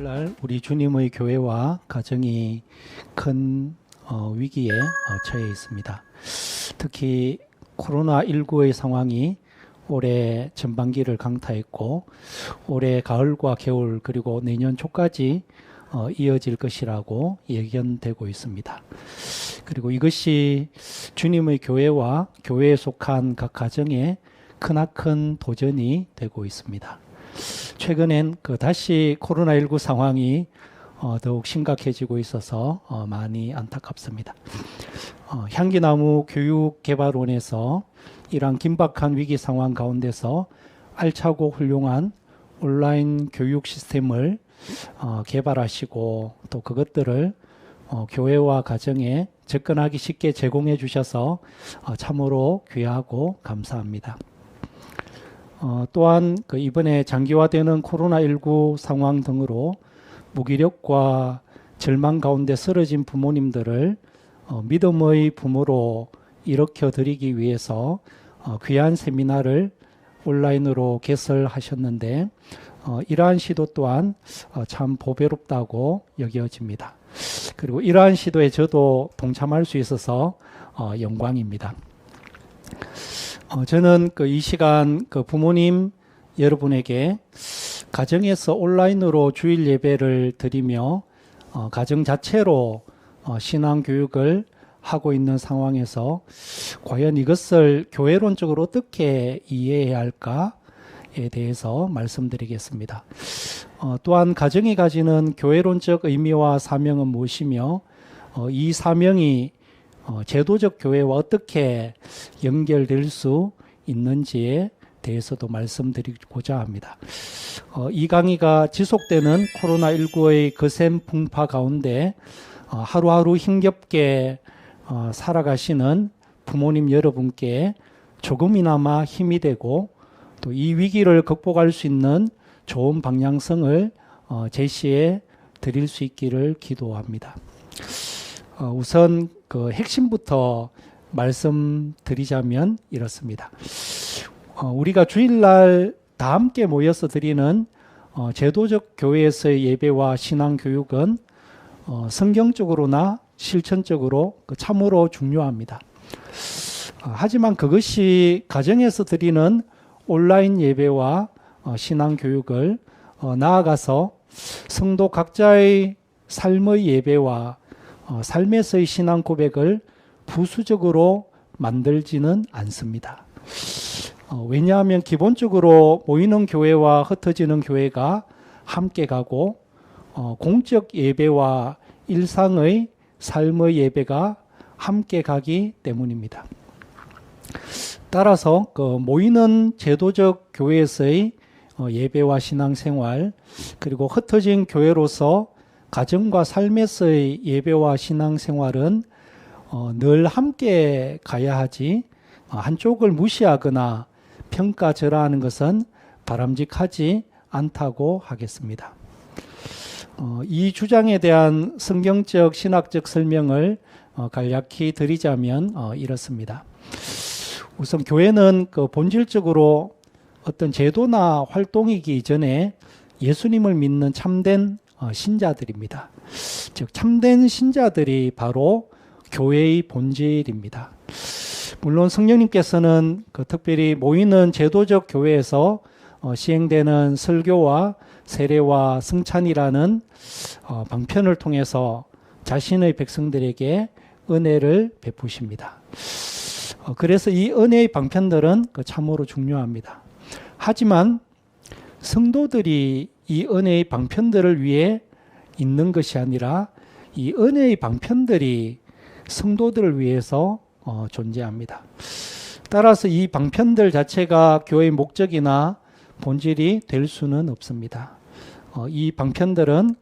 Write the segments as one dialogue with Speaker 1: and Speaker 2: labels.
Speaker 1: 오늘날 우리 주님의 교회와 가정이 큰 위기에 처해 있습니다. 특히 코로나19의 상황이 올해 전반기를 강타했고 올해 가을과 겨울 그리고 내년 초까지 이어질 것이라고 예견되고 있습니다. 그리고 이것이 주님의 교회와 교회에 속한 각 가정에 크나큰 도전이 되고 있습니다. 최근엔 다시 코로나19 상황이 더욱 심각해지고 있어서 많이 안타깝습니다. 향기나무 교육개발원에서 이러한 긴박한 위기 상황 가운데서 알차고 훌륭한 온라인 교육 시스템을 개발하시고 또 그것들을 교회와 가정에 접근하기 쉽게 제공해 주셔서 참으로 귀하고 감사합니다. 또한 이번에 장기화되는 코로나19 상황 등으로 무기력과 절망 가운데 쓰러진 부모님들을 믿음의 부모로 일으켜 드리기 위해서 귀한 세미나를 온라인으로 개설하셨는데 이러한 시도 또한 참 보배롭다고 여겨집니다. 그리고 이러한 시도에 저도 동참할 수 있어서 영광입니다. 저는 이 시간 부모님 여러분에게 가정에서 온라인으로 주일 예배를 드리며 가정 자체로 신앙 교육을 하고 있는 상황에서 과연 이것을 교회론적으로 어떻게 이해해야 할까에 대해서 말씀드리겠습니다. 또한 가정이 가지는 교회론적 의미와 사명은 무엇이며 이 사명이 제도적 교회와 어떻게 연결될 수 있는지에 대해서도 말씀드리고자 합니다. 이 강의가 지속되는 코로나19의 거센 풍파 가운데 하루하루 힘겹게 살아가시는 부모님 여러분께 조금이나마 힘이 되고 또 이 위기를 극복할 수 있는 좋은 방향성을 제시해 드릴 수 있기를 기도합니다. 우선 핵심부터 말씀드리자면 이렇습니다. 우리가 주일날 다 함께 모여서 드리는 제도적 교회에서의 예배와 신앙 교육은 성경적으로나 실천적으로 참으로 중요합니다. 하지만 그것이 가정에서 드리는 온라인 예배와 신앙 교육을 나아가서 성도 각자의 삶의 예배와 삶에서의 신앙 고백을 부수적으로 만들지는 않습니다. 왜냐하면 기본적으로 모이는 교회와 흩어지는 교회가 함께 가고 공적 예배와 일상의 삶의 예배가 함께 가기 때문입니다. 따라서 모이는 제도적 교회에서의 예배와 신앙생활 그리고 흩어진 교회로서 가정과 삶에서의 예배와 신앙생활은 늘 함께 가야 하지 한쪽을 무시하거나 평가절하하는 것은 바람직하지 않다고 하겠습니다. 이 주장에 대한 성경적 신학적 설명을 간략히 드리자면 이렇습니다. 우선 교회는 본질적으로 어떤 제도나 활동이기 이전에 예수님을 믿는 참된 신자들입니다. 즉 참된 신자들이 바로 교회의 본질입니다. 물론 성령님께서는 특별히 모이는 제도적 교회에서 시행되는 설교와 세례와 성찬이라는 방편을 통해서 자신의 백성들에게 은혜를 베푸십니다. 그래서 이 은혜의 방편들은 참으로 중요합니다. 하지만 성도들이 이 은혜의 방편들을 위해 있는 것이 아니라 이 은혜의 방편들이 성도들을 위해서 존재합니다. 따라서 이 방편들 자체가 교회의 목적이나 본질이 될 수는 없습니다. 이 방편들은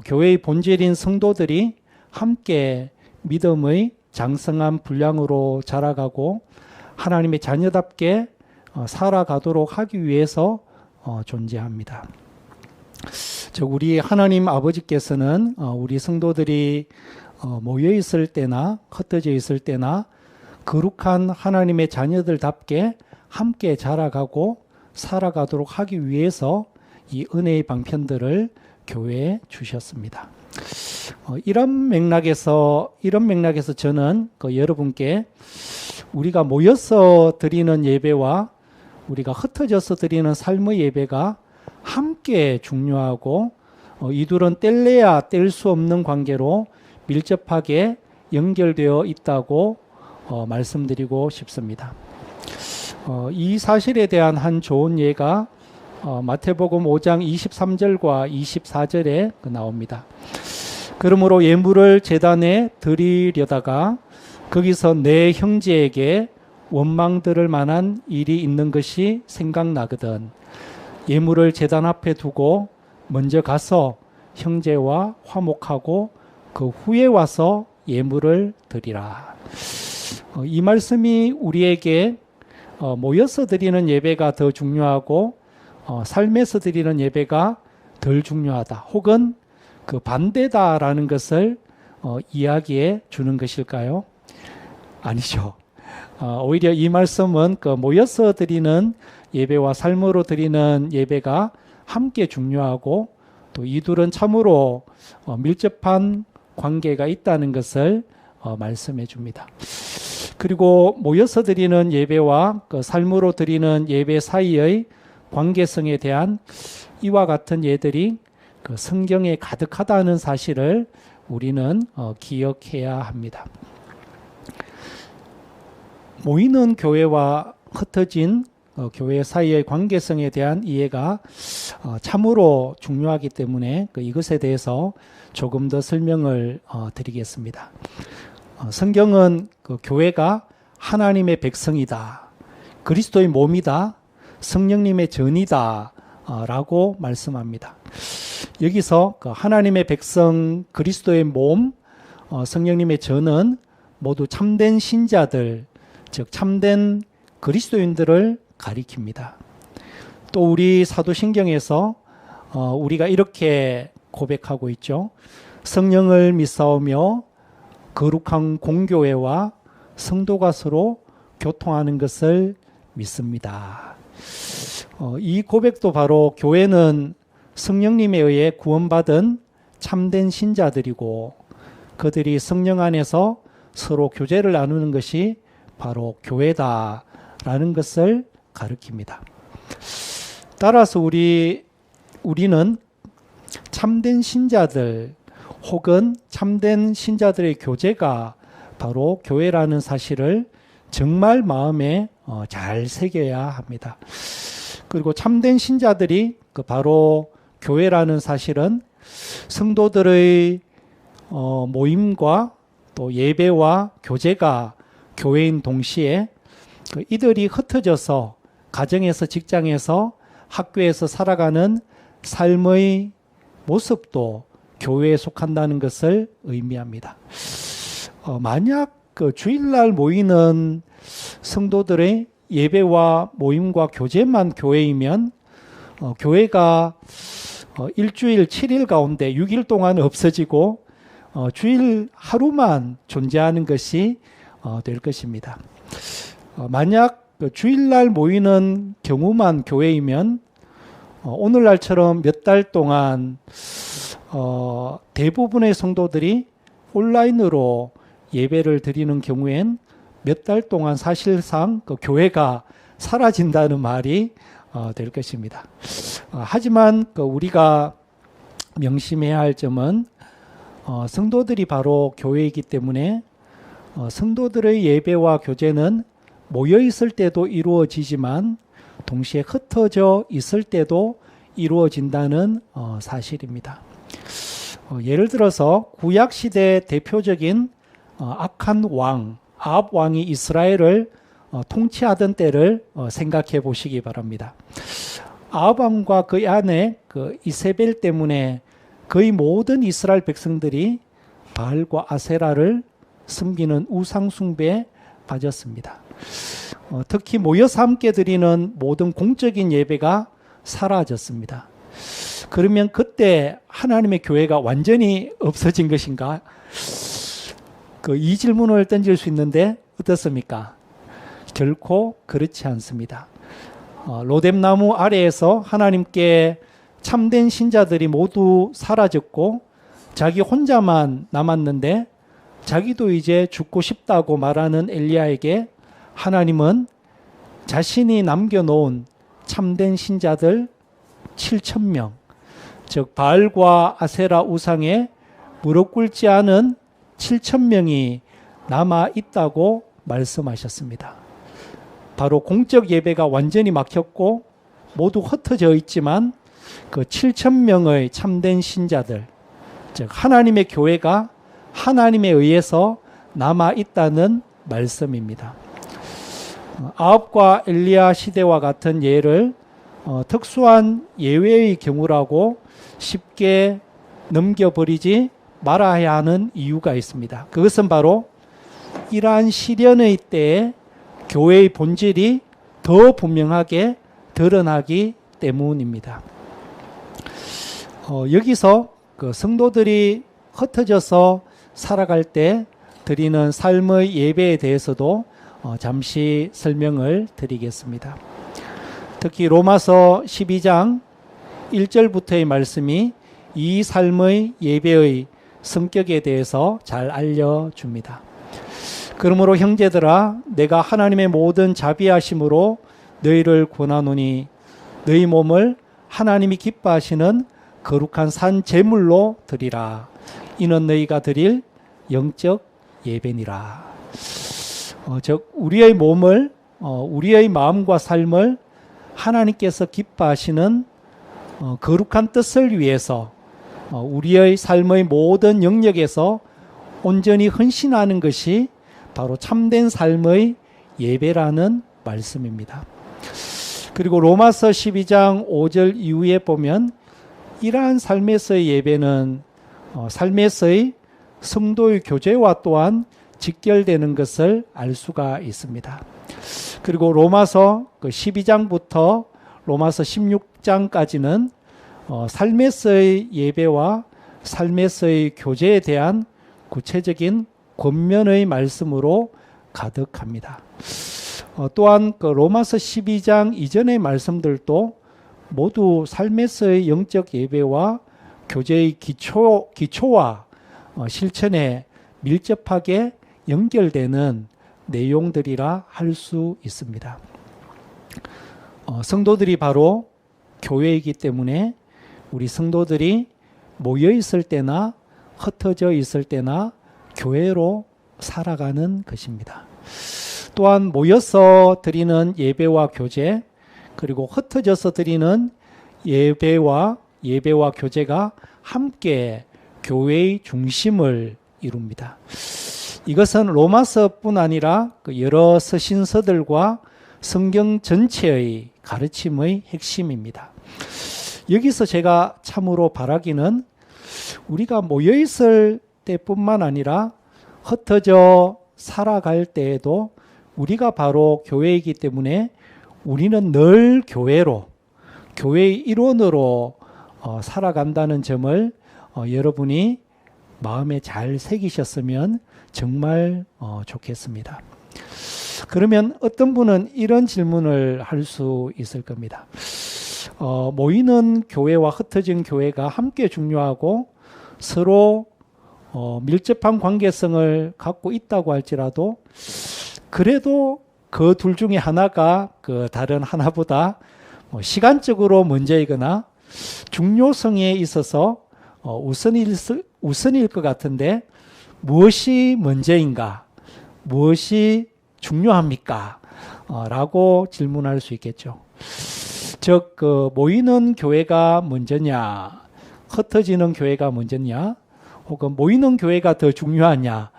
Speaker 1: 교회의 본질인 성도들이 함께 믿음의 장성한 분량으로 자라가고 하나님의 자녀답게 살아가도록 하기 위해서 존재합니다. 즉 우리 하나님 아버지께서는 우리 성도들이 모여 있을 때나 흩어져 있을 때나 거룩한 하나님의 자녀들답게 함께 자라가고 살아가도록 하기 위해서 이 은혜의 방편들을 교회에 주셨습니다. 이런 맥락에서 저는 여러분께 우리가 모여서 드리는 예배와 우리가 흩어져서 드리는 삶의 예배가 함께 중요하고 이 둘은 뗄래야 뗄 수 없는 관계로 밀접하게 연결되어 있다고 말씀드리고 싶습니다. 이 사실에 대한 한 좋은 예가 마태복음 5장 23절과 24절에 나옵니다. 그러므로 예물을 제단에 드리려다가 거기서 내 형제에게 원망 들을 만한 일이 있는 것이 생각나거든 예물을 제단 앞에 두고 먼저 가서 형제와 화목하고 그 후에 와서 예물을 드리라. 이 말씀이 우리에게 모여서 드리는 예배가 더 중요하고 삶에서 드리는 예배가 덜 중요하다 혹은 그 반대다라는 것을 이야기해 주는 것일까요? 아니죠. 오히려 이 말씀은 모여서 드리는 예배와 삶으로 드리는 예배가 함께 중요하고 또 이 둘은 참으로 밀접한 관계가 있다는 것을 말씀해 줍니다. 그리고 모여서 드리는 예배와 삶으로 드리는 예배 사이의 관계성에 대한 이와 같은 예들이 성경에 가득하다는 사실을 우리는 기억해야 합니다. 모이는 교회와 흩어진 교회 사이의 관계성에 대한 이해가 참으로 중요하기 때문에 이것에 대해서 조금 더 설명을 드리겠습니다. 성경은 교회가 하나님의 백성이다, 그리스도의 몸이다, 성령님의 전이다 라고 말씀합니다. 여기서 하나님의 백성, 그리스도의 몸, 성령님의 전은 모두 참된 신자들, 즉 참된 그리스도인들을 가리킵니다. 또 우리 사도신경에서 우리가 이렇게 고백하고 있죠. 성령을 믿사오며 거룩한 공교회와 성도가 서로 교통하는 것을 믿습니다. 이 고백도 바로 교회는 성령님에 의해 구원받은 참된 신자들이고 그들이 성령 안에서 서로 교제를 나누는 것이 바로 교회다라는 것을 가리킵니다. 따라서 우리는 참된 신자들 혹은 참된 신자들의 교제가 바로 교회라는 사실을 정말 마음에 잘 새겨야 합니다. 그리고 참된 신자들이 바로 교회라는 사실은 성도들의 모임과 또 예배와 교제가 교회인 동시에 이들이 흩어져서 가정에서 직장에서 학교에서 살아가는 삶의 모습도 교회에 속한다는 것을 의미합니다. 만약 주일날 모이는 성도들의 예배와 모임과 교제만 교회이면 교회가 일주일 7일 가운데 6일 동안 없어지고 주일 하루만 존재하는 것이 될 것입니다. 만약 주일날 모이는 경우만 교회이면 오늘날처럼 몇 달 동안 대부분의 성도들이 온라인으로 예배를 드리는 경우엔 몇 달 동안 사실상 교회가 사라진다는 말이 될 것입니다. 하지만 우리가 명심해야 할 점은 성도들이 바로 교회이기 때문에 성도들의 예배와 교제는 모여 있을 때도 이루어지지만 동시에 흩어져 있을 때도 이루어진다는 사실입니다. 예를 들어서 구약시대 대표적인 악한 왕, 아합 왕이 이스라엘을 통치하던 때를 생각해 보시기 바랍니다. 아합 왕과 그 아내 이세벨 때문에 거의 모든 이스라엘 백성들이 바알과 아세라를 섬기는 우상 숭배에 빠졌습니다. 특히 모여서 함께 드리는 모든 공적인 예배가 사라졌습니다. 그러면 그때 하나님의 교회가 완전히 없어진 것인가? 이 질문을 던질 수 있는데 어떻습니까? 결코 그렇지 않습니다. 로뎀나무 아래에서 하나님께 참된 신자들이 모두 사라졌고 자기 혼자만 남았는데 자기도 이제 죽고 싶다고 말하는 엘리야에게 하나님은 자신이 남겨놓은 참된 신자들 7,000명, 즉 바알과 아세라 우상에 무릎 꿇지 않은 7,000명이 남아 있다고 말씀하셨습니다. 바로 공적 예배가 완전히 막혔고 모두 흩어져 있지만 그 7,000명의 참된 신자들, 즉 하나님의 교회가 하나님에 의해서 남아 있다는 말씀입니다. 아합과 엘리야 시대와 같은 예를 특수한 예외의 경우라고 쉽게 넘겨버리지 말아야 하는 이유가 있습니다. 그것은 바로 이러한 시련의 때에 교회의 본질이 더 분명하게 드러나기 때문입니다. 여기서 그 성도들이 흩어져서 살아갈 때 드리는 삶의 예배에 대해서도 잠시 설명을 드리겠습니다. 특히 로마서 12장 1절부터의 말씀이 이 삶의 예배의 성격에 대해서 잘 알려줍니다. 그러므로 형제들아 내가 하나님의 모든 자비하심으로 너희를 권하노니 너희 몸을 하나님이 기뻐하시는 거룩한 산 제물로 드리라. 이는 너희가 드릴 영적 예배니라. 즉 우리의 몸을 우리의 마음과 삶을 하나님께서 기뻐하시는 거룩한 뜻을 위해서 우리의 삶의 모든 영역에서 온전히 헌신하는 것이 바로 참된 삶의 예배라는 말씀입니다. 그리고 로마서 12장 5절 이후에 보면 이러한 삶에서의 예배는 삶에서의 성도의 교제와 또한 직결되는 것을 알 수가 있습니다. 그리고 로마서 12장부터 로마서 16장까지는 삶에서의 예배와 삶에서의 교제에 대한 구체적인 권면의 말씀으로 가득합니다. 또한 그 로마서 12장 이전의 말씀들도 모두 삶에서의 영적 예배와 교제의 기초와 실천에 밀접하게 연결되는 내용들이라 할 수 있습니다. 성도들이 바로 교회이기 때문에 우리 성도들이 모여 있을 때나 흩어져 있을 때나 교회로 살아가는 것입니다. 또한 모여서 드리는 예배와 교제, 그리고 흩어져서 드리는 예배와 교제가 함께 교회의 중심을 이룹니다. 이것은 로마서뿐 아니라 여러 서신서들과 성경 전체의 가르침의 핵심입니다. 여기서 제가 참으로 바라기는 우리가 모여있을 때뿐만 아니라 흩어져 살아갈 때에도 우리가 바로 교회이기 때문에 우리는 늘 교회의 일원으로 살아간다는 점을 여러분이 마음에 잘 새기셨으면 정말 좋겠습니다. 그러면 어떤 분은 이런 질문을 할 수 있을 겁니다. 모이는 교회와 흩어진 교회가 함께 중요하고 서로 밀접한 관계성을 갖고 있다고 할지라도 그래도 그 둘 중에 하나가 그 다른 하나보다 시간적으로 먼저이거나 중요성에 있어서 우선일 것 같은데 무엇이 먼저인가? 무엇이 중요합니까? 라고 질문할 수 있겠죠. 즉, 모이는 교회가 먼저냐, 흩어지는 교회가 먼저냐, 혹은 모이는 교회가 더 중요하냐,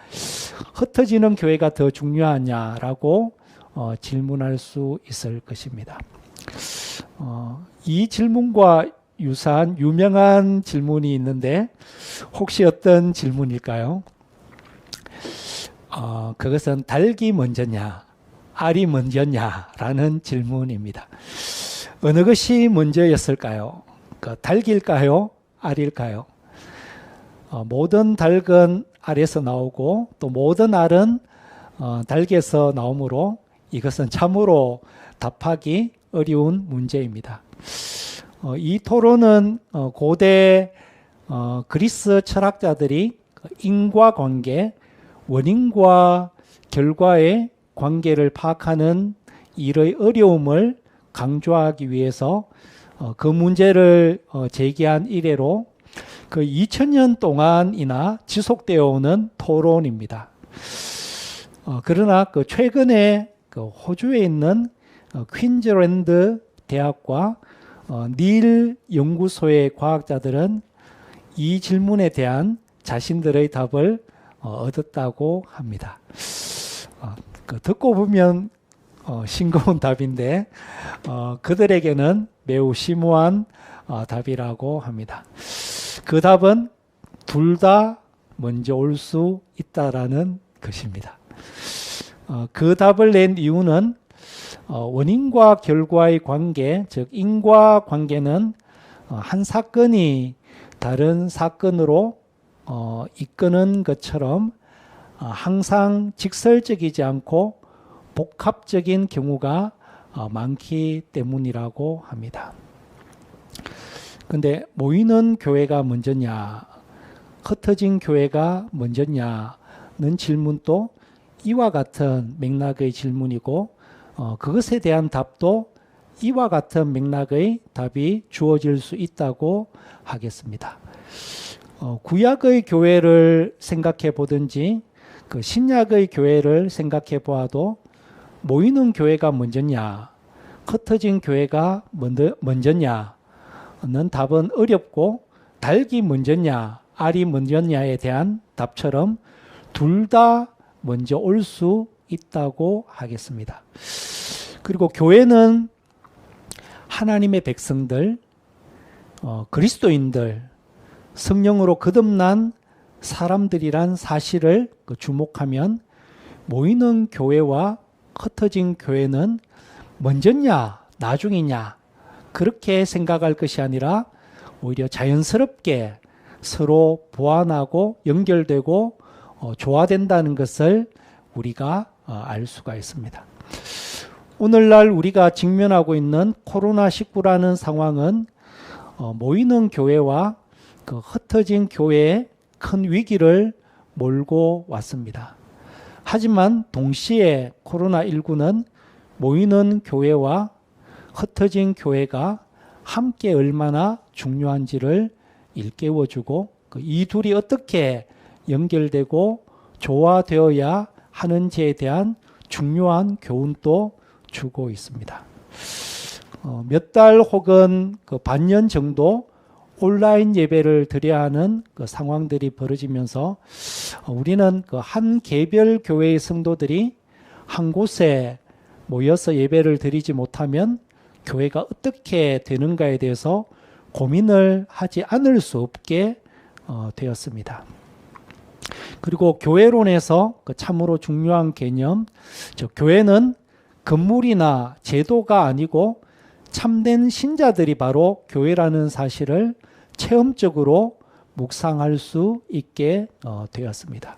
Speaker 1: 흩어지는 교회가 더 중요하냐라고 질문할 수 있을 것입니다. 이 질문과 유사한 유명한 질문이 있는데 혹시 어떤 질문일까요? 그것은 닭이 먼저냐, 알이 먼저냐라는 질문입니다. 어느 것이 먼저였을까요? 닭일까요? 알일까요? 모든 닭은 알에서 나오고 또 모든 알은 닭에서 나오므로 이것은 참으로 답하기 어려운 문제입니다. 이 토론은 고대 그리스 철학자들이 인과관계, 원인과 결과의 관계를 파악하는 일의 어려움을 강조하기 위해서 그 문제를 제기한 이래로 그 2000년 동안이나 지속되어 오는 토론입니다. 그러나 그 최근에 그 호주에 있는 퀸즐랜드 대학과 닐 연구소의 과학자들은 이 질문에 대한 자신들의 답을 얻었다고 합니다. 듣고 보면 싱거운 답인데 그들에게는 매우 심오한 답이라고 합니다. 그 답은 둘 다 먼저 올 수 있다라는 것입니다. 그 답을 낸 이유는 원인과 결과의 관계, 즉 인과관계는 한 사건이 다른 사건으로 이끄는 것처럼 항상 직설적이지 않고 복합적인 경우가 많기 때문이라고 합니다. 근데 모이는 교회가 먼저냐, 흩어진 교회가 먼저냐는 질문도 이와 같은 맥락의 질문이고 그것에 대한 답도 이와 같은 맥락의 답이 주어질 수 있다고 하겠습니다. 구약의 교회를 생각해 보든지 그 신약의 교회를 생각해 보아도 모이는 교회가 먼저냐, 흩어진 교회가 먼저냐는 답은 어렵고 닭이 먼저냐, 알이 먼저냐에 대한 답처럼 둘 다 먼저 올 수 있다고 하겠습니다. 그리고 교회는 하나님의 백성들, 그리스도인들, 성령으로 거듭난 사람들이란 사실을 주목하면 모이는 교회와 흩어진 교회는 먼저냐 나중이냐 그렇게 생각할 것이 아니라 오히려 자연스럽게 서로 보완하고 연결되고 조화된다는 것을 우리가 알 수가 있습니다. 오늘날 우리가 직면하고 있는 코로나19라는 상황은 모이는 교회와 그 흩어진 교회의 큰 위기를 몰고 왔습니다. 하지만 동시에 코로나19는 모이는 교회와 흩어진 교회가 함께 얼마나 중요한지를 일깨워주고 이 둘이 어떻게 연결되고 조화되어야 하는지에 대한 중요한 교훈도 주고 있습니다. 몇 달 혹은 반년 정도 온라인 예배를 드려야 하는 상황들이 벌어지면서 우리는 한 개별 교회의 성도들이 한 곳에 모여서 예배를 드리지 못하면 교회가 어떻게 되는가에 대해서 고민을 하지 않을 수 없게 되었습니다. 그리고 교회론에서 참으로 중요한 개념, 즉 교회는 건물이나 제도가 아니고 참된 신자들이 바로 교회라는 사실을 체험적으로 묵상할 수 있게 되었습니다.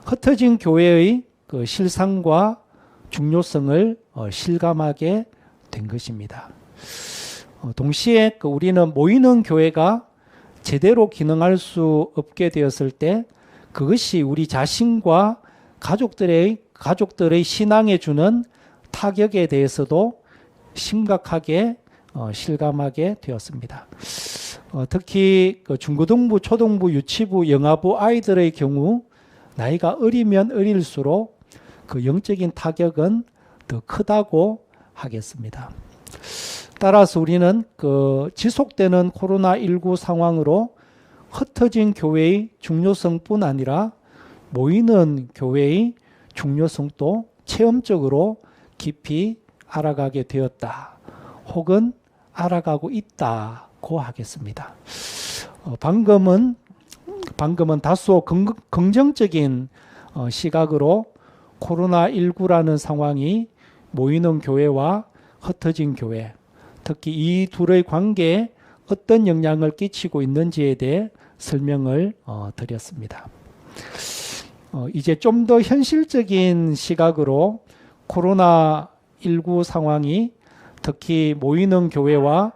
Speaker 1: 흩어진 교회의 실상과 중요성을 실감하게 된 것입니다. 동시에 우리는 모이는 교회가 제대로 기능할 수 없게 되었을 때 그것이 우리 자신과 가족들의 신앙에 주는 타격에 대해서도 심각하게 실감하게 되었습니다. 특히 중고등부, 초등부, 유치부, 영아부 아이들의 경우 나이가 어리면 어릴수록 그 영적인 타격은 더 크다고 하겠습니다. 따라서 우리는 지속되는 코로나19 상황으로 흩어진 교회의 중요성뿐 아니라 모이는 교회의 중요성도 체험적으로 깊이 알아가게 되었다. 혹은 알아가고 있다고 하겠습니다. 방금은 다소 긍정적인 시각으로 코로나19라는 상황이 모이는 교회와 흩어진 교회, 특히 이 둘의 관계에 어떤 영향을 끼치고 있는지에 대해 설명을 드렸습니다. 이제 좀 더 현실적인 시각으로 코로나19 상황이 특히 모이는 교회와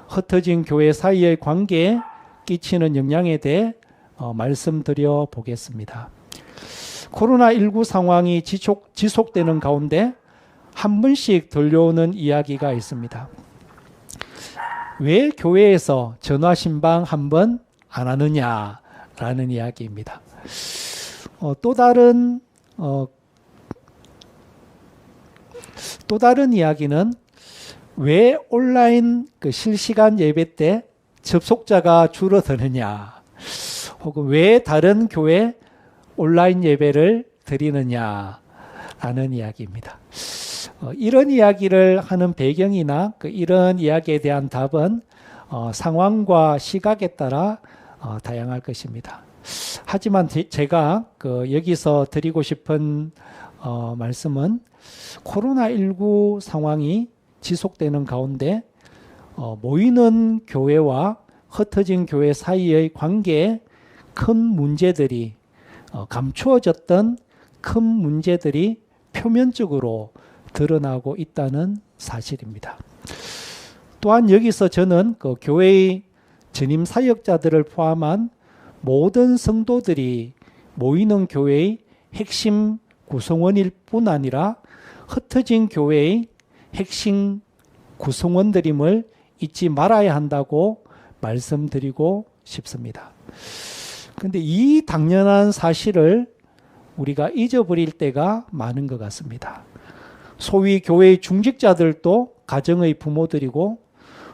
Speaker 1: 흩어진 교회 사이의 관계에 끼치는 영향에 대해 말씀드려 보겠습니다. 코로나19 상황이 지속되는 가운데 한 번씩 들려오는 이야기가 있습니다. 왜 교회에서 전화신방 한 번 안 하느냐라는 이야기입니다. 또 다른 이야기는 왜 온라인 실시간 예배 때 접속자가 줄어드느냐, 혹은 왜 다른 교회 온라인 예배를 드리느냐라는 이야기입니다. 이런 이야기를 하는 배경이나 이런 이야기에 대한 답은 상황과 시각에 따라 다양할 것입니다. 하지만 제가 여기서 드리고 싶은 말씀은 코로나19 상황이 지속되는 가운데 모이는 교회와 흩어진 교회 사이의 관계에 큰 문제들이 감추어졌던 큰 문제들이 표면적으로 드러나고 있다는 사실입니다. 또한 여기서 저는 교회의 전임 사역자들을 포함한 모든 성도들이 모이는 교회의 핵심 구성원일 뿐 아니라 흩어진 교회의 핵심 구성원들임을 잊지 말아야 한다고 말씀드리고 싶습니다. 그런데 이 당연한 사실을 우리가 잊어버릴 때가 많은 것 같습니다. 소위 교회의 중직자들도 가정의 부모들이고,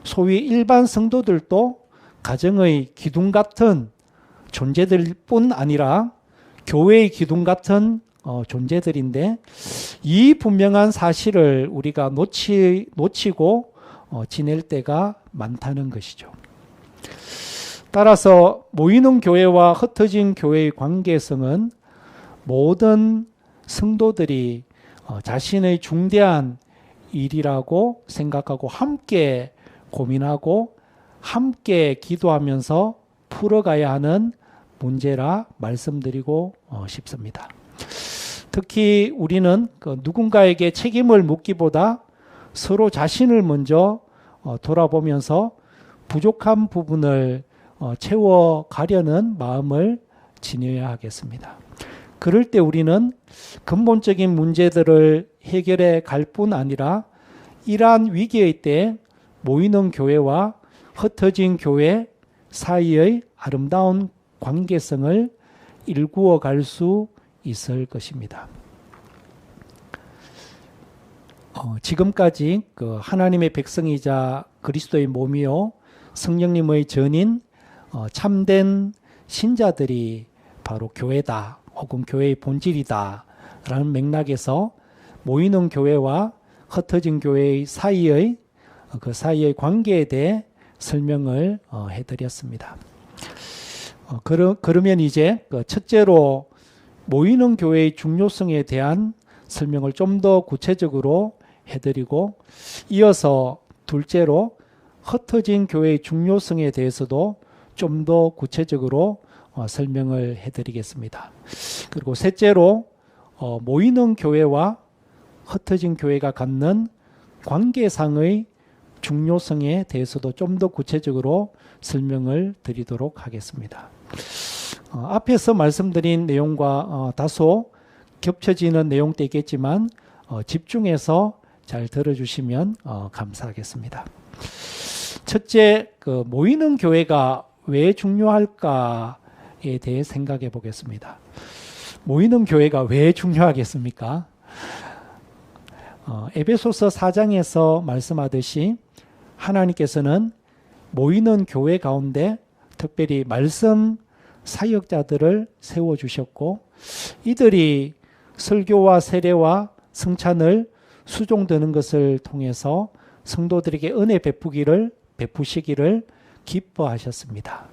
Speaker 1: 소위 일반 성도들도 가정의 기둥 같은 존재들 뿐 아니라 교회의 기둥 같은 존재들인데, 이 분명한 사실을 우리가 놓치고 지낼 때가 많다는 것이죠. 따라서 모이는 교회와 흩어진 교회의 관계성은 모든 성도들이 자신의 중대한 일이라고 생각하고 함께 고민하고 함께 기도하면서 풀어가야 하는 문제라 말씀드리고 싶습니다. 특히 우리는 누군가에게 책임을 묻기보다 서로 자신을 먼저 돌아보면서 부족한 부분을 채워가려는 마음을 지녀야 하겠습니다. 그럴 때 우리는 근본적인 문제들을 해결해 갈 뿐 아니라 이러한 위기의 때 모이는 교회와 흩어진 교회 사이의 아름다운 관계성을 일구어 갈 수 있을 것입니다. 지금까지 하나님의 백성이자 그리스도의 몸이요 성령님의 전인 참된 신자들이 바로 교회다, 혹은 교회의 본질이다 라는 맥락에서 모이는 교회와 흩어진 교회의 사이의 그 사이의 관계에 대해 설명을 해드렸습니다. 그러면 이제 첫째로 모이는 교회의 중요성에 대한 설명을 좀 더 구체적으로 해드리고, 이어서 둘째로 흩어진 교회의 중요성에 대해서도 좀 더 구체적으로 설명을 해드리겠습니다. 그리고 셋째로 모이는 교회와 흩어진 교회가 갖는 관계상의 중요성에 대해서도 좀 더 구체적으로 설명을 드리도록 하겠습니다. 앞에서 말씀드린 내용과 다소 겹쳐지는 내용도 있겠지만 집중해서 잘 들어주시면 감사하겠습니다. 첫째, 모이는 교회가 왜 중요할까에 대해 생각해 보겠습니다. 모이는 교회가 왜 중요하겠습니까? 에베소서 4장에서 말씀하듯이 하나님께서는 모이는 교회 가운데 특별히 말씀 사역자들을 세워주셨고, 이들이 설교와 세례와 성찬을 수종드는 것을 통해서 성도들에게 은혜 베푸시기를 기뻐하셨습니다.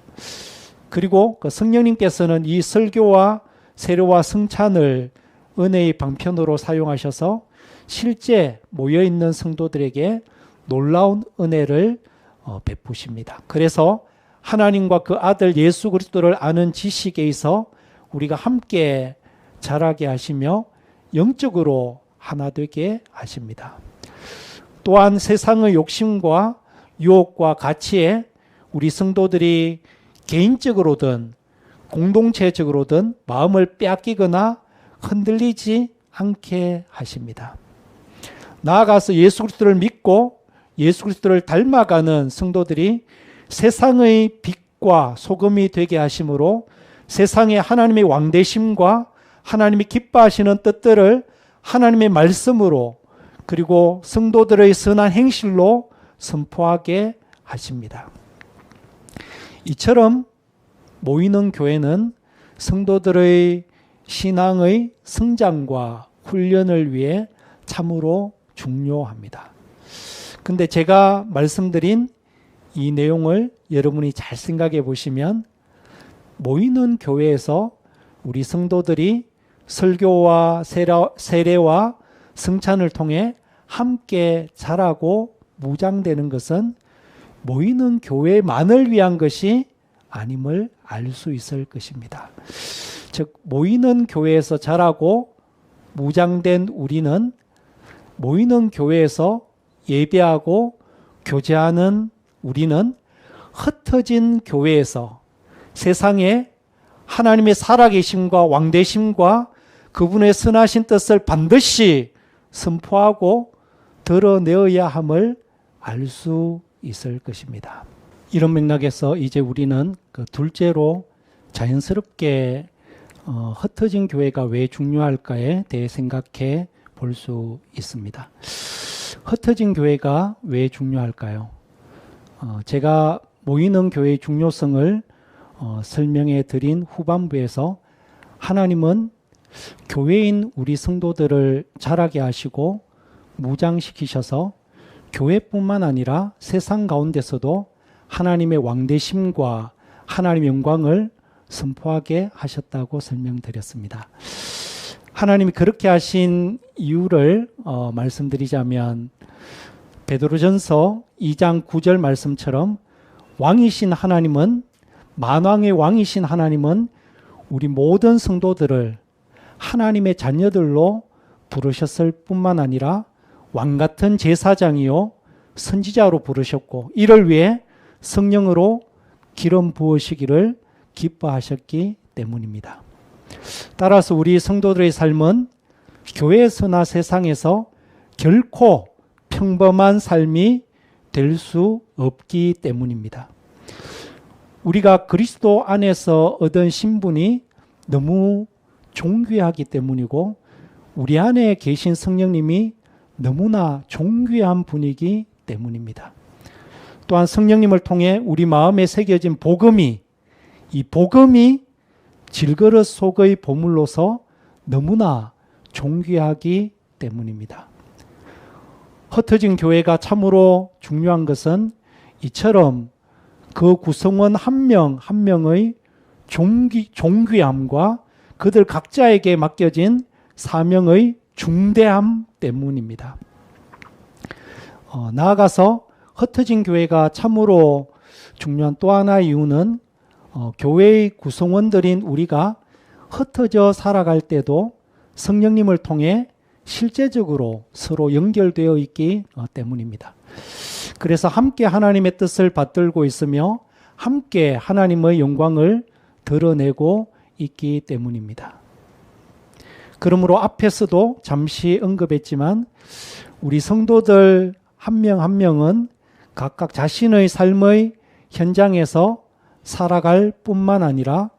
Speaker 1: 그리고 성령님께서는 이 설교와 세례와 성찬을 은혜의 방편으로 사용하셔서 실제 모여있는 성도들에게 놀라운 은혜를 베푸십니다. 그래서 하나님과 그 아들 예수 그리스도를 아는 지식에 있어 우리가 함께 자라게 하시며 영적으로 하나 되게 하십니다. 또한 세상의 욕심과 유혹과 가치에 우리 성도들이 개인적으로든 공동체적으로든 마음을 빼앗기거나 흔들리지 않게 하십니다. 나아가서 예수 그리스도를 믿고 예수 그리스도를 닮아가는 성도들이 세상의 빛과 소금이 되게 하심으로 세상에 하나님의 왕되심과 하나님이 기뻐하시는 뜻들을 하나님의 말씀으로 그리고 성도들의 선한 행실로 선포하게 하십니다. 이처럼 모이는 교회는 성도들의 신앙의 성장과 훈련을 위해 참으로 중요합니다. 근데 제가 말씀드린 이 내용을 여러분이 잘 생각해 보시면 모이는 교회에서 우리 성도들이 설교와 세례와 성찬을 통해 함께 자라고 무장되는 것은 모이는 교회만을 위한 것이 아님을 알 수 있을 것입니다. 즉 모이는 교회에서 자라고 무장된 우리는 모이는 교회에서 예배하고 교제하는 우리는 흩어진 교회에서 세상에 하나님의 살아계심과 왕되심과 그분의 선하신 뜻을 반드시 선포하고 드러내어야 함을 알 수 있을 것입니다. 이런 맥락에서 이제 우리는 그 둘째로 자연스럽게 흩어진 교회가 왜 중요할까에 대해 생각해 볼 수 있습니다. 흩어진 교회가 왜 중요할까요? 제가 모이는 교회의 중요성을 설명해 드린 후반부에서 하나님은 교회인 우리 성도들을 자라게 하시고 무장시키셔서 교회뿐만 아니라 세상 가운데서도 하나님의 왕되심과 하나님의 영광을 선포하게 하셨다고 설명드렸습니다. 하나님이 그렇게 하신 이유를 말씀드리자면 베드로전서 2장 9절 말씀처럼 왕이신 하나님은 만왕의 왕이신 하나님은 우리 모든 성도들을 하나님의 자녀들로 부르셨을 뿐만 아니라 왕같은 제사장이요 선지자로 부르셨고 이를 위해 성령으로 기름 부으시기를 기뻐하셨기 때문입니다. 따라서 우리 성도들의 삶은 교회에서나 세상에서 결코 평범한 삶이 될 수 없기 때문입니다. 우리가 그리스도 안에서 얻은 신분이 너무 존귀하기 때문이고 우리 안에 계신 성령님이 너무나 존귀한 분이기 때문입니다. 또한 성령님을 통해 우리 마음에 새겨진 복음이 이 복음이 질그릇 속의 보물로서 너무나 존귀하기 때문입니다. 흩어진 교회가 참으로 중요한 것은 이처럼 그 구성원 한 명 한 명의 존귀함과 그들 각자에게 맡겨진 사명의 중대함 때문입니다. 나아가서 흩어진 교회가 참으로 중요한 또 하나의 이유는 교회의 구성원들인 우리가 흩어져 살아갈 때도 성령님을 통해 실제적으로 서로 연결되어 있기 때문입니다. 그래서 함께 하나님의 뜻을 받들고 있으며 함께 하나님의 영광을 드러내고 있기 때문입니다. 그러므로 앞에서도 잠시 언급했지만 우리 성도들 한 명 한 명은 각각 자신의 삶의 현장에서 살아갈 뿐만 아니라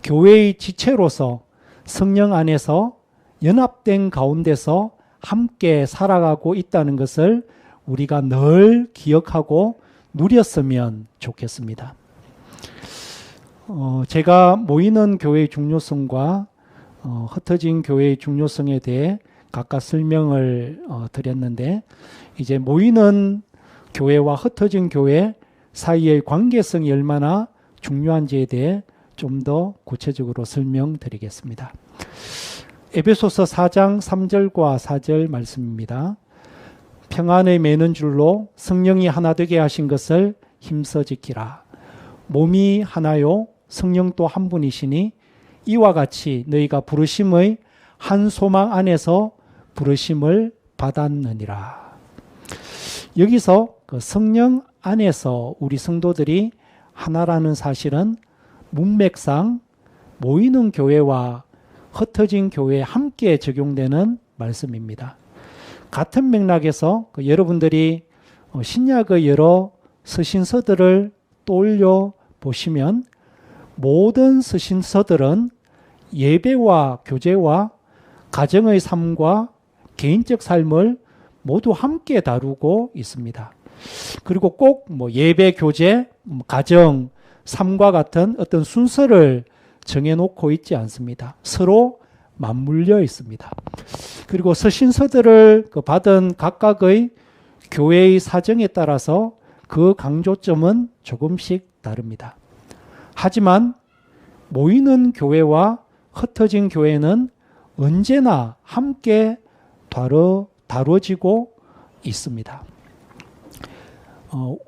Speaker 1: 교회의 지체로서 성령 안에서 연합된 가운데서 함께 살아가고 있다는 것을 우리가 늘 기억하고 누렸으면 좋겠습니다. 제가 모이는 교회의 중요성과 흩어진 교회의 중요성에 대해 각각 설명을 드렸는데 이제 모이는 교회와 흩어진 교회 사이의 관계성이 얼마나 중요한지에 대해 좀 더 구체적으로 설명드리겠습니다. 에베소서 4장 3절과 4절 말씀입니다. 평안을 매는 줄로 성령이 하나 되게 하신 것을 힘써 지키라. 몸이 하나요 성령 또 한 분이시니 이와 같이 너희가 부르심의 한 소망 안에서 부르심을 받았느니라. 여기서 그 성령 안에서 우리 성도들이 하나라는 사실은 문맥상 모이는 교회와 흩어진 교회에 함께 적용되는 말씀입니다. 같은 맥락에서 여러분들이 신약의 여러 서신서들을 떠올려 보시면 모든 서신서들은 예배와 교제와 가정의 삶과 개인적 삶을 모두 함께 다루고 있습니다. 그리고 꼭 예배, 교제, 가정, 삶과 같은 어떤 순서를 정해놓고 있지 않습니다. 서로 맞물려 있습니다. 그리고 서신서들을 받은 각각의 교회의 사정에 따라서 그 강조점은 조금씩 다릅니다. 하지만 모이는 교회와 흩어진 교회는 언제나 함께 다뤄지고 있습니다.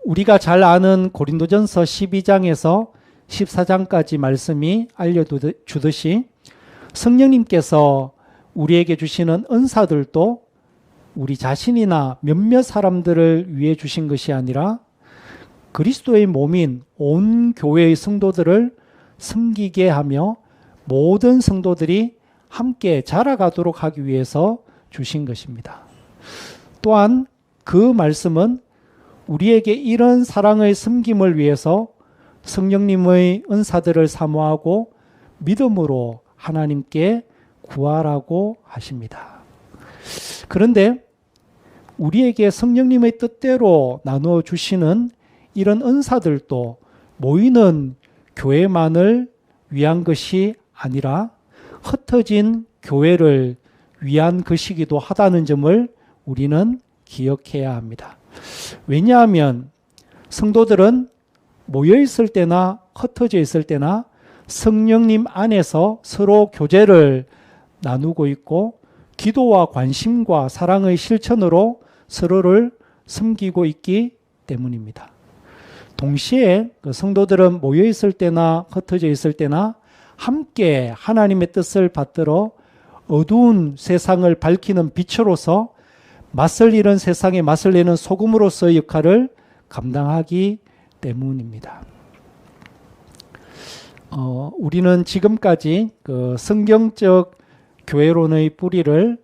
Speaker 1: 우리가 잘 아는 고린도전서 12장에서 14장까지 말씀이 알려주듯이 성령님께서 우리에게 주시는 은사들도 우리 자신이나 몇몇 사람들을 위해 주신 것이 아니라 그리스도의 몸인 온 교회의 성도들을 섬기게 하며 모든 성도들이 함께 자라가도록 하기 위해서 주신 것입니다. 또한 그 말씀은 우리에게 이런 사랑의 섬김을 위해서 성령님의 은사들을 사모하고 믿음으로 하나님께 구하라고 하십니다. 그런데 우리에게 성령님의 뜻대로 나누어 주시는 이런 은사들도 모이는 교회만을 위한 것이 아니라 흩어진 교회를 위한 것이기도 하다는 점을 우리는 기억해야 합니다. 왜냐하면 성도들은 모여 있을 때나 흩어져 있을 때나 성령님 안에서 서로 교제를 나누고 있고 기도와 관심과 사랑의 실천으로 서로를 섬기고 있기 때문입니다. 동시에 성도들은 모여 있을 때나 흩어져 있을 때나 함께 하나님의 뜻을 받들어 어두운 세상을 밝히는 빛으로서 맞설 이런 세상에 맞설 내는 소금으로서의 역할을 감당하기 때문입니다. 우리는 지금까지 그 성경적 교회론의 뿌리를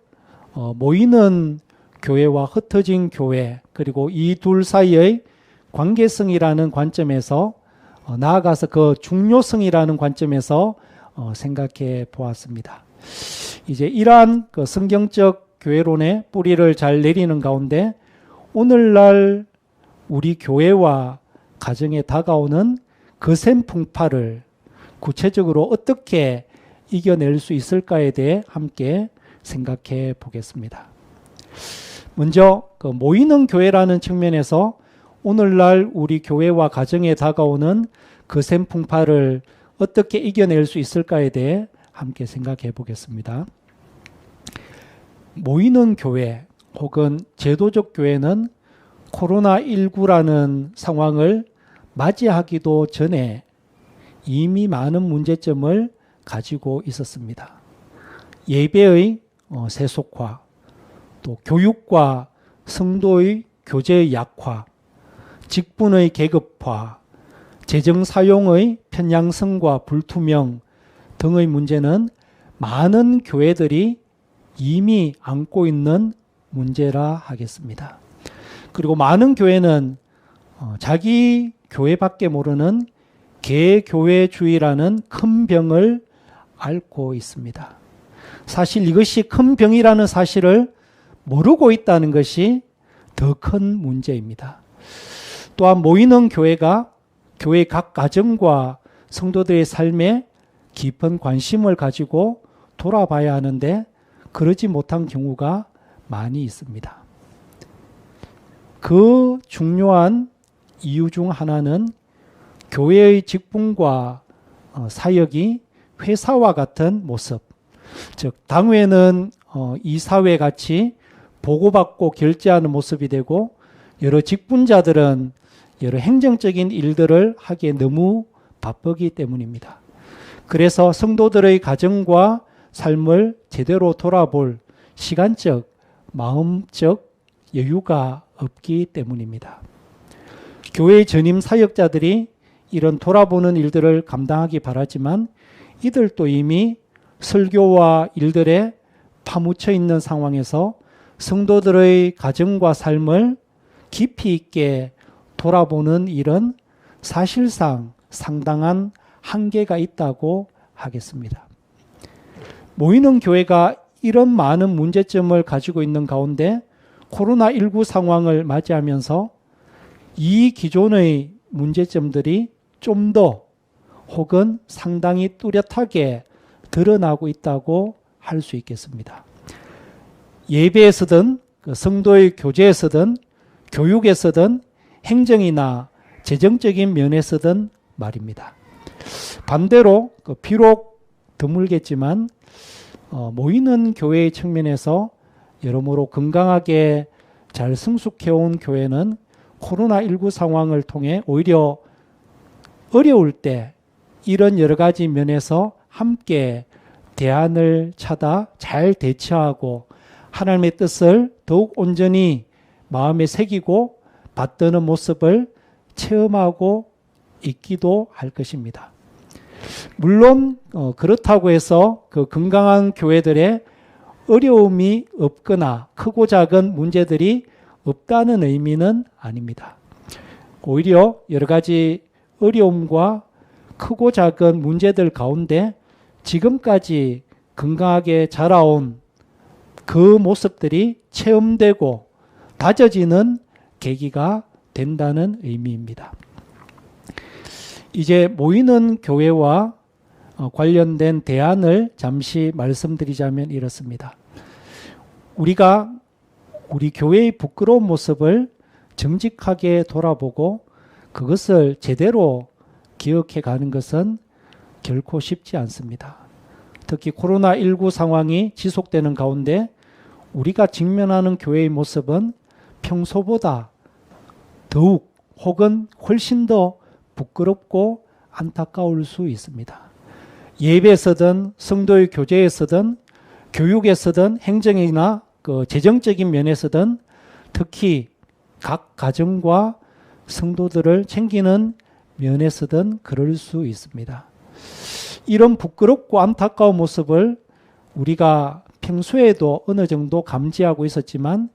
Speaker 1: 모이는 교회와 흩어진 교회 그리고 이 둘 사이의 관계성이라는 관점에서 나아가서 그 중요성이라는 관점에서 생각해 보았습니다. 이제 이러한 그 성경적 교회론의 뿌리를 잘 내리는 가운데 오늘날 우리 교회와 가정에 다가오는 거센 풍파를 구체적으로 어떻게 이겨낼 수 있을까에 대해 함께 생각해 보겠습니다. 먼저 그 모이는 교회라는 측면에서 오늘날 우리 교회와 가정에 다가오는 거센 풍파를 어떻게 이겨낼 수 있을까에 대해 함께 생각해 보겠습니다. 모이는 교회 혹은 제도적 교회는 코로나19라는 상황을 맞이하기도 전에 이미 많은 문제점을 가지고 있었습니다. 예배의 세속화, 또 교육과 성도의 교제의 약화, 직분의 계급화, 재정 사용의 편향성과 불투명 등의 문제는 많은 교회들이 이미 안고 있는 문제라 하겠습니다. 그리고 많은 교회는 자기 교회밖에 모르는 개교회주의라는 큰 병을 앓고 있습니다. 사실 이것이 큰 병이라는 사실을 모르고 있다는 것이 더 큰 문제입니다. 또한 모이는 교회가 교회 각 가정과 성도들의 삶에 깊은 관심을 가지고 돌아봐야 하는데 그러지 못한 경우가 많이 있습니다. 그 중요한 이유 중 하나는 교회의 직분과 사역이 회사와 같은 모습, 즉 당회는 이사회 같이 보고받고 결제하는 모습이 되고 여러 직분자들은 여러 행정적인 일들을 하기에 너무 바쁘기 때문입니다. 그래서 성도들의 가정과 삶을 제대로 돌아볼 시간적, 마음적 여유가 없기 때문입니다. 교회 전임 사역자들이 이런 돌아보는 일들을 감당하기 바라지만 이들도 이미 설교와 일들에 파묻혀 있는 상황에서 성도들의 가정과 삶을 깊이 있게 돌아보는 일은 사실상 상당한 한계가 있다고 하겠습니다. 모이는 교회가 이런 많은 문제점을 가지고 있는 가운데 코로나19 상황을 맞이하면서 이 기존의 문제점들이 좀 더 혹은 상당히 뚜렷하게 드러나고 있다고 할 수 있겠습니다. 예배에서든 성도의 교제에서든 교육에서든 행정이나 재정적인 면에서든 말입니다. 반대로 비록 드물겠지만 모이는 교회의 측면에서 여러모로 건강하게 잘 성숙해온 교회는 코로나19 상황을 통해 오히려 어려울 때 이런 여러 가지 면에서 함께 대안을 찾아 잘 대처하고 하나님의 뜻을 더욱 온전히 마음에 새기고 받드는 모습을 체험하고 있기도 할 것입니다. 물론 그렇다고 해서 그 건강한 교회들의 어려움이 없거나 크고 작은 문제들이 없다는 의미는 아닙니다. 오히려 여러 가지 어려움과 크고 작은 문제들 가운데 지금까지 건강하게 자라온 그 모습들이 체험되고 다져지는 계기가 된다는 의미입니다. 이제 모이는 교회와 관련된 대안을 잠시 말씀드리자면 이렇습니다. 우리가 우리 교회의 부끄러운 모습을 정직하게 돌아보고 그것을 제대로 기억해 가는 것은 결코 쉽지 않습니다. 특히 코로나19 상황이 지속되는 가운데 우리가 직면하는 교회의 모습은 평소보다 더욱 혹은 훨씬 더 부끄럽고 안타까울 수 있습니다. 예배에서든 성도의 교제에서든 교육에서든 행정이나 재정적인 면에서든 특히 각 가정과 성도들을 챙기는 면에서든 그럴 수 있습니다. 이런 부끄럽고 안타까운 모습을 우리가 평소에도 어느 정도 감지하고 있었지만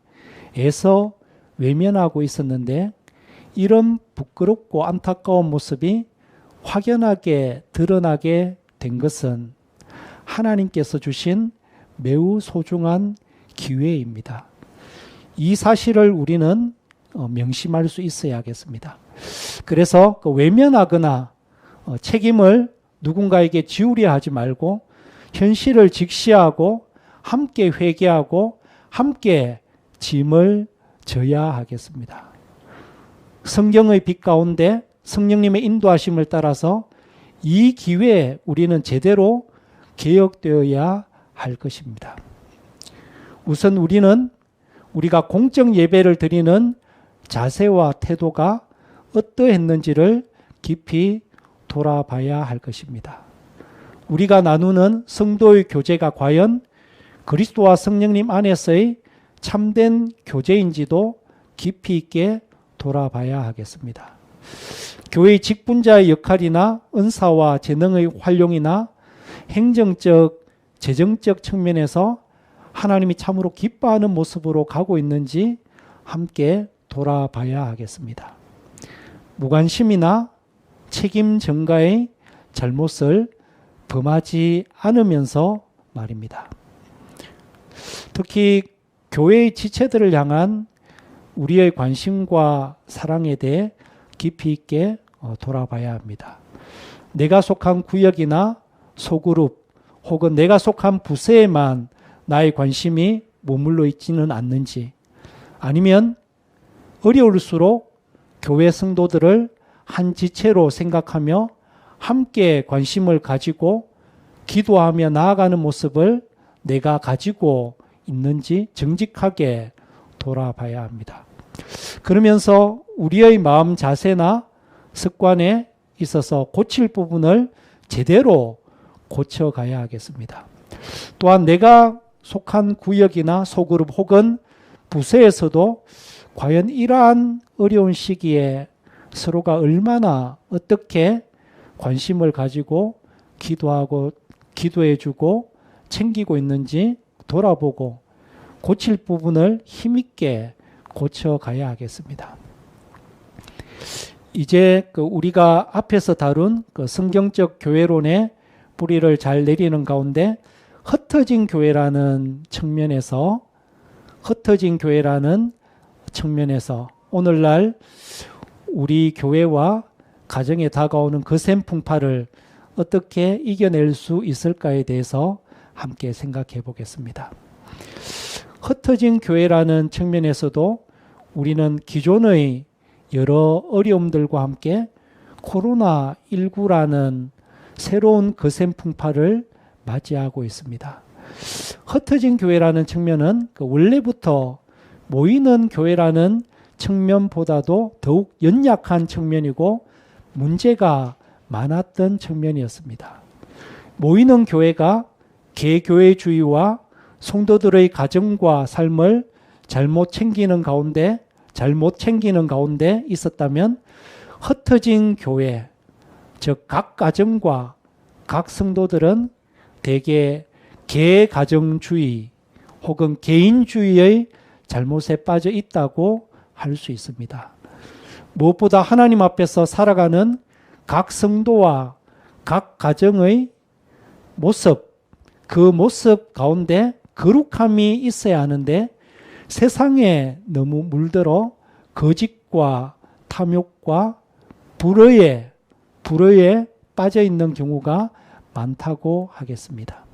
Speaker 1: 애써 외면하고 있었는데 이런 부끄럽고 안타까운 모습이 확연하게 드러나게 된 것은 하나님께서 주신 매우 소중한 기회입니다. 이 사실을 우리는 명심할 수 있어야겠습니다. 그래서 외면하거나 책임을 누군가에게 지우려 하지 말고 현실을 직시하고 함께 회개하고 함께 짐을 져야 하겠습니다. 성경의 빛 가운데 성령님의 인도하심을 따라서 이 기회에 우리는 제대로 개혁되어야 할 것입니다. 우선 우리는 우리가 공적 예배를 드리는 자세와 태도가 어떠했는지를 깊이 돌아봐야 할 것입니다. 우리가 나누는 성도의 교제가 과연 그리스도와 성령님 안에서의 참된 교제인지도 깊이 있게 돌아봐야 하겠습니다. 교회의 직분자의 역할이나 은사와 재능의 활용이나 행정적, 재정적 측면에서 하나님이 참으로 기뻐하는 모습으로 가고 있는지 함께 돌아봐야 하겠습니다. 무관심이나 책임 전가의 잘못을 범하지 않으면서 말입니다. 특히 교회의 지체들을 향한 우리의 관심과 사랑에 대해 깊이 있게 돌아봐야 합니다. 내가 속한 구역이나 소그룹 혹은 내가 속한 부서에만 나의 관심이 머물러 있지는 않는지, 아니면 어려울수록 교회 성도들을 한 지체로 생각하며 함께 관심을 가지고 기도하며 나아가는 모습을 내가 가지고 있는지 정직하게 돌아봐야 합니다. 그러면서 우리의 마음 자세나 습관에 있어서 고칠 부분을 제대로 고쳐가야 하겠습니다. 또한 내가 속한 구역이나 소그룹 혹은 부서에서도 과연 이러한 어려운 시기에 서로가 얼마나 어떻게 관심을 가지고 기도하고 기도해주고 챙기고 있는지 돌아보고 고칠 부분을 힘있게 고쳐가야 하겠습니다. 이제 우리가 앞에서 다룬 성경적 교회론의 뿌리를 잘 내리는 가운데 흩어진 교회라는 측면에서 오늘날 우리 교회와 가정에 다가오는 거센 풍파를 어떻게 이겨낼 수 있을까에 대해서 함께 생각해 보겠습니다. 흩어진 교회라는 측면에서도 우리는 기존의 여러 어려움들과 함께 코로나19라는 새로운 거센 풍파를 맞이하고 있습니다. 흩어진 교회라는 측면은 원래부터 모이는 교회라는 측면보다도 더욱 연약한 측면이고 문제가 많았던 측면이었습니다. 모이는 교회가 개교회주의와 성도들의 가정과 삶을 잘못 챙기는 가운데 있었다면 흩어진 교회, 즉 각 가정과 각 성도들은 대개 개가정주의 혹은 개인주의의 잘못에 빠져 있다고 할 수 있습니다. 무엇보다 하나님 앞에서 살아가는 각 성도와 각 가정의 모습, 그 모습 가운데 거룩함이 있어야 하는데 세상에 너무 물들어 거짓과 탐욕과 불의에 빠져 있는 경우가 많다고 하겠습니다.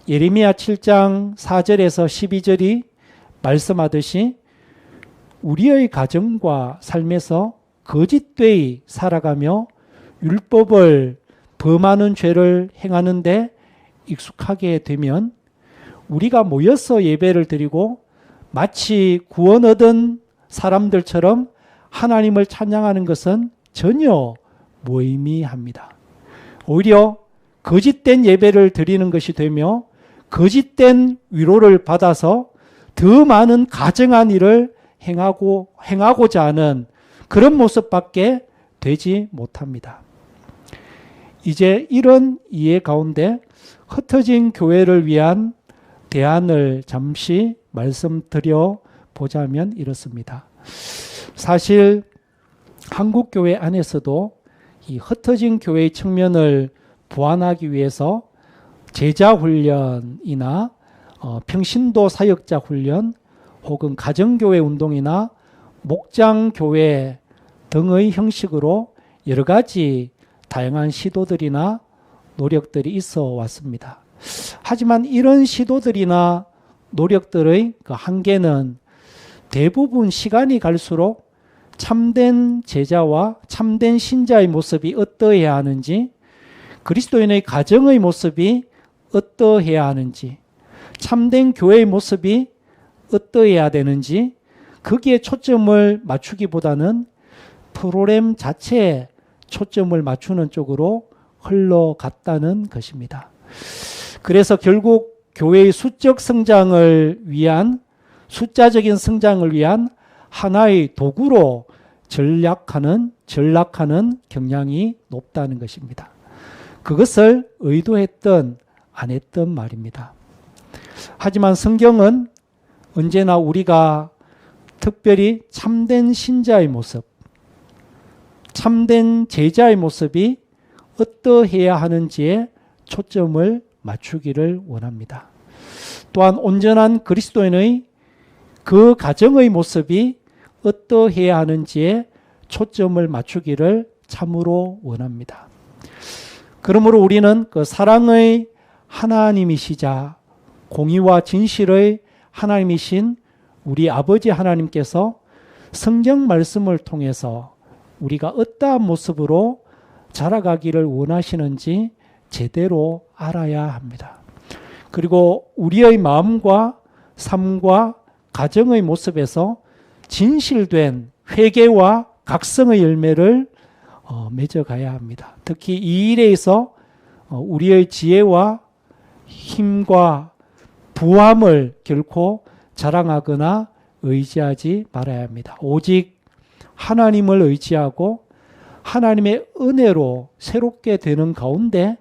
Speaker 1: 예레미야 7장 4절에서 12절이 말씀하듯이 우리의 가정과 삶에서 거짓되이 살아가며 율법을 범하는 죄를 행하는데 익숙하게 되면 우리가 모여서 예배를 드리고 마치 구원 얻은 사람들처럼 하나님을 찬양하는 것은 전혀 무의미합니다. 오히려 거짓된 예배를 드리는 것이 되며 거짓된 위로를 받아서 더 많은 가증한 일을 행하고자 하는 그런 모습밖에 되지 못합니다. 이제 이런 이해 가운데 흩어진 교회를 위한 대안을 잠시 말씀드려 보자면 이렇습니다. 사실 한국교회 안에서도 이 흩어진 교회의 측면을 보완하기 위해서 제자훈련이나 평신도 사역자 훈련 혹은 가정교회 운동이나 목장교회 등의 형식으로 여러 가지 다양한 시도들이나 노력들이 있어 왔습니다. 하지만 이런 시도들이나 노력들의 그 한계는 대부분 시간이 갈수록 참된 제자와 참된 신자의 모습이 어떠해야 하는지, 그리스도인의 가정의 모습이 어떠해야 하는지, 참된 교회의 모습이 어떠해야 되는지 거기에 초점을 맞추기보다는 프로그램 자체에 초점을 맞추는 쪽으로 흘러갔다는 것입니다. 그래서 결국 교회의 수적 성장을 위한, 숫자적인 성장을 위한 하나의 도구로 전락하는 경향이 높다는 것입니다. 그것을 의도했던 안 했던 말입니다. 하지만 성경은 언제나 우리가 특별히 참된 신자의 모습, 참된 제자의 모습이 어떠해야 하는지에 초점을 맞추기를 원합니다. 또한 온전한 그리스도인의 그 가정의 모습이 어떠해야 하는지에 초점을 맞추기를 참으로 원합니다. 그러므로 우리는 그 사랑의 하나님이시자 공의와 진실의 하나님이신 우리 아버지 하나님께서 성경 말씀을 통해서 우리가 어떠한 모습으로 자라가기를 원하시는지 제대로 알아야 합니다. 그리고 우리의 마음과 삶과 가정의 모습에서 진실된 회개와 각성의 열매를 맺어가야 합니다. 특히 이 일에 있어 우리의 지혜와 힘과 부함을 결코 자랑하거나 의지하지 말아야 합니다. 오직 하나님을 의지하고 하나님의 은혜로 새롭게 되는 가운데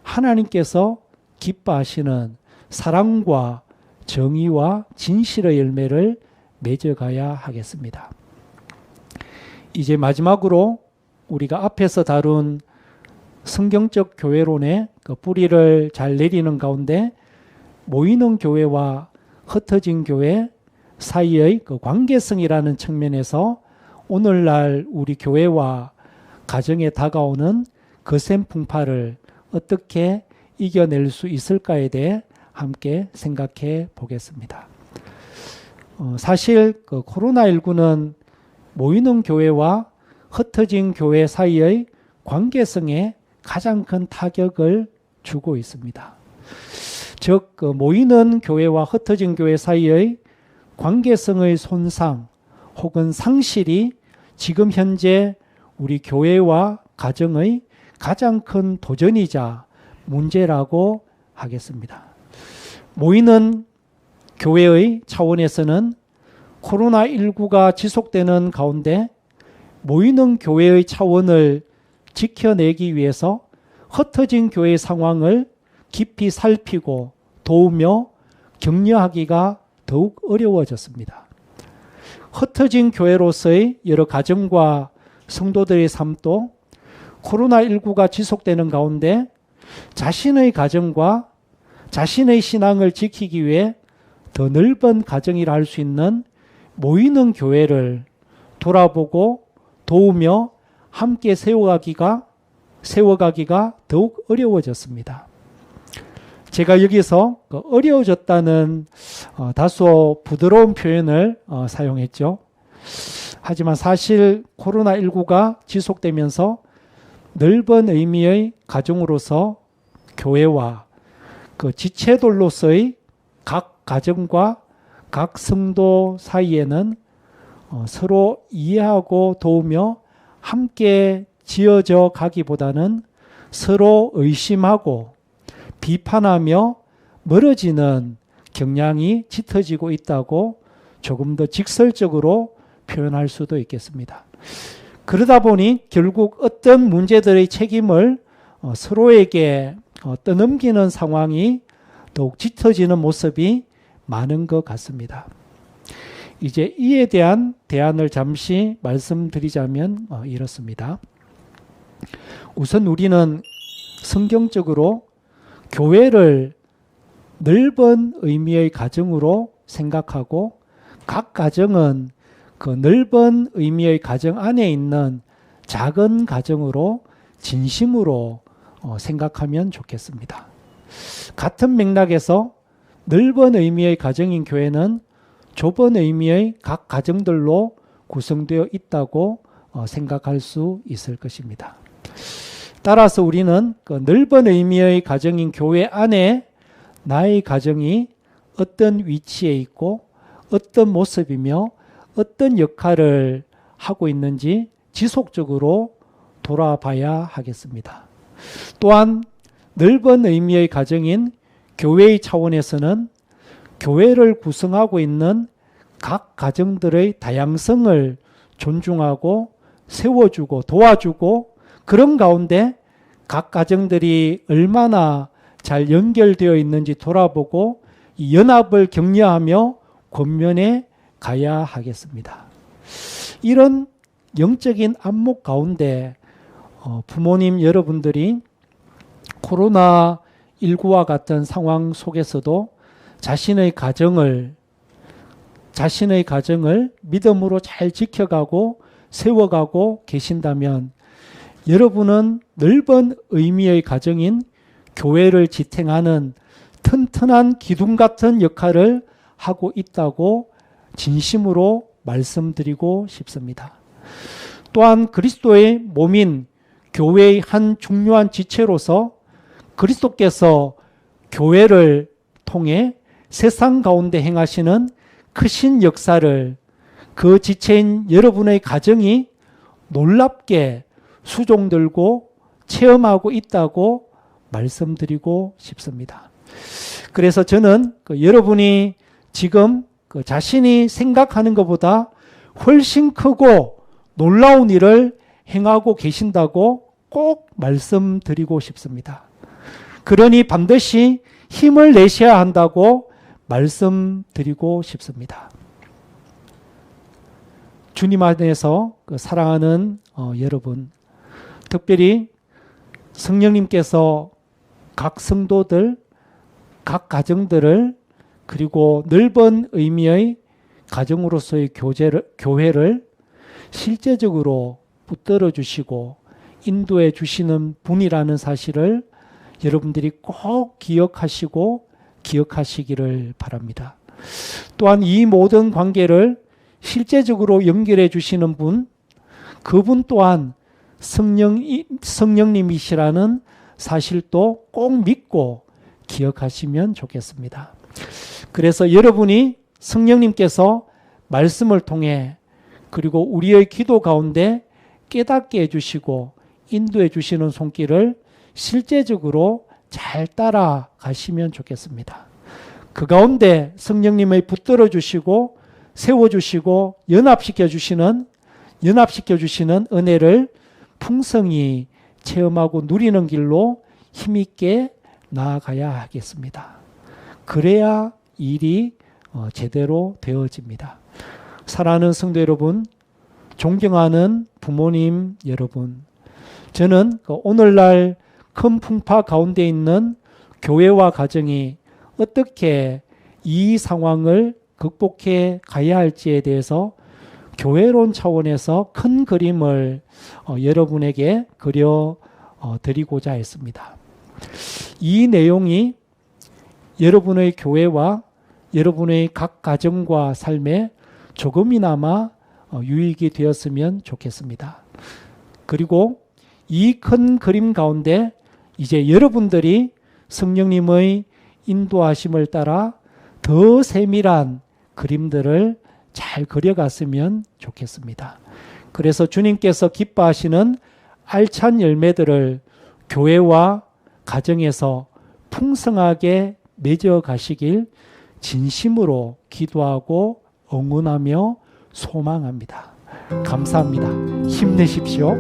Speaker 1: 하나님께서 기뻐하시는 사랑과 정의와 진실의 열매를 맺어가야 하겠습니다. 이제 마지막으로 우리가 앞에서 다룬 성경적 교회론의 그 뿌리를 잘 내리는 가운데 모이는 교회와 흩어진 교회 사이의 그 관계성이라는 측면에서 오늘날 우리 교회와 가정에 다가오는 거센 풍파를 어떻게 이겨낼 수 있을까에 대해 함께 생각해 보겠습니다. 사실 그 코로나19는 모이는 교회와 흩어진 교회 사이의 관계성에 가장 큰 타격을 주고 있습니다. 즉, 그 모이는 교회와 흩어진 교회 사이의 관계성의 손상 혹은 상실이 지금 현재 우리 교회와 가정의 가장 큰 도전이자 문제라고 하겠습니다. 모이는 교회의 차원에서는 코로나19가 지속되는 가운데 모이는 교회의 차원을 지켜내기 위해서 흩어진 교회의 상황을 깊이 살피고 도우며 격려하기가 더욱 어려워졌습니다. 흩어진 교회로서의 여러 가정과 성도들의 삶도 코로나19가 지속되는 가운데 자신의 가정과 자신의 신앙을 지키기 위해 더 넓은 가정이라 할 수 있는 모이는 교회를 돌아보고 도우며 함께 세워가기가 더욱 어려워졌습니다. 제가 여기서 어려워졌다는 다소 부드러운 표현을 사용했죠. 하지만 사실 코로나19가 지속되면서 넓은 의미의 가정으로서 교회와 그 지체들로서의 각 가정과 각 성도 사이에는 서로 이해하고 도우며 함께 지어져 가기보다는 서로 의심하고 비판하며 멀어지는 경향이 짙어지고 있다고 조금 더 직설적으로 표현할 수도 있겠습니다. 그러다 보니 결국 어떤 문제들의 책임을 서로에게 떠넘기는 상황이 더욱 짙어지는 모습이 많은 것 같습니다. 이제 이에 대한 대안을 잠시 말씀드리자면 이렇습니다. 우선 우리는 성경적으로 교회를 넓은 의미의 가정으로 생각하고 각 가정은 그 넓은 의미의 가정 안에 있는 작은 가정으로 진심으로 생각하면 좋겠습니다. 같은 맥락에서 넓은 의미의 가정인 교회는 좁은 의미의 각 가정들로 구성되어 있다고 생각할 수 있을 것입니다. 따라서 우리는 그 넓은 의미의 가정인 교회 안에 나의 가정이 어떤 위치에 있고 어떤 모습이며 어떤 역할을 하고 있는지 지속적으로 돌아봐야 하겠습니다. 또한 넓은 의미의 가정인 교회의 차원에서는 교회를 구성하고 있는 각 가정들의 다양성을 존중하고 세워주고 도와주고 그런 가운데 각 가정들이 얼마나 잘 연결되어 있는지 돌아보고 이 연합을 격려하며 권면해 가야 하겠습니다. 이런 영적인 안목 가운데 부모님 여러분들이 코로나19와 같은 상황 속에서도 자신의 가정을 믿음으로 잘 지켜가고 세워가고 계신다면 여러분은 넓은 의미의 가정인 교회를 지탱하는 튼튼한 기둥 같은 역할을 하고 있다고 진심으로 말씀드리고 싶습니다. 또한 그리스도의 몸인 교회의 한 중요한 지체로서 그리스도께서 교회를 통해 세상 가운데 행하시는 크신 역사를 그 지체인 여러분의 가정이 놀랍게 수종들고 체험하고 있다고 말씀드리고 싶습니다. 그래서 저는 여러분이 지금 자신이 생각하는 것보다 훨씬 크고 놀라운 일을 행하고 계신다고 꼭 말씀드리고 싶습니다. 그러니 반드시 힘을 내셔야 한다고 말씀드리고 싶습니다. 주님 안에서 사랑하는 여러분, 특별히 성령님께서 각 성도들, 각 가정들을 그리고 넓은 의미의 가정으로서의 교회를 실제적으로 붙들어 주시고 인도해 주시는 분이라는 사실을 여러분들이 꼭 기억하시고 기억하시기를 바랍니다. 또한 이 모든 관계를 실제적으로 연결해 주시는 분, 그분 또한 성령님이시라는 사실도 꼭 믿고 기억하시면 좋겠습니다. 그래서 여러분이 성령님께서 말씀을 통해 그리고 우리의 기도 가운데 깨닫게 해주시고 인도해 주시는 손길을 실제적으로 잘 따라가시면 좋겠습니다. 그 가운데 성령님의 붙들어 주시고 세워주시고 연합시켜 주시는 은혜를 풍성히 체험하고 누리는 길로 힘있게 나아가야 하겠습니다. 그래야 일이 제대로 되어집니다. 사랑하는 성도 여러분, 존경하는 부모님 여러분, 저는 오늘날 큰 풍파 가운데 있는 교회와 가정이 어떻게 이 상황을 극복해 가야 할지에 대해서 교회론 차원에서 큰 그림을 여러분에게 그려드리고자 했습니다. 이 내용이 여러분의 교회와 여러분의 각 가정과 삶에 조금이나마 유익이 되었으면 좋겠습니다. 그리고 이 큰 그림 가운데 이제 여러분들이 성령님의 인도하심을 따라 더 세밀한 그림들을 잘 그려갔으면 좋겠습니다. 그래서 주님께서 기뻐하시는 알찬 열매들을 교회와 가정에서 풍성하게 맺어 가시길 진심으로 기도하고 응원하며 소망합니다. 감사합니다. 힘내십시오.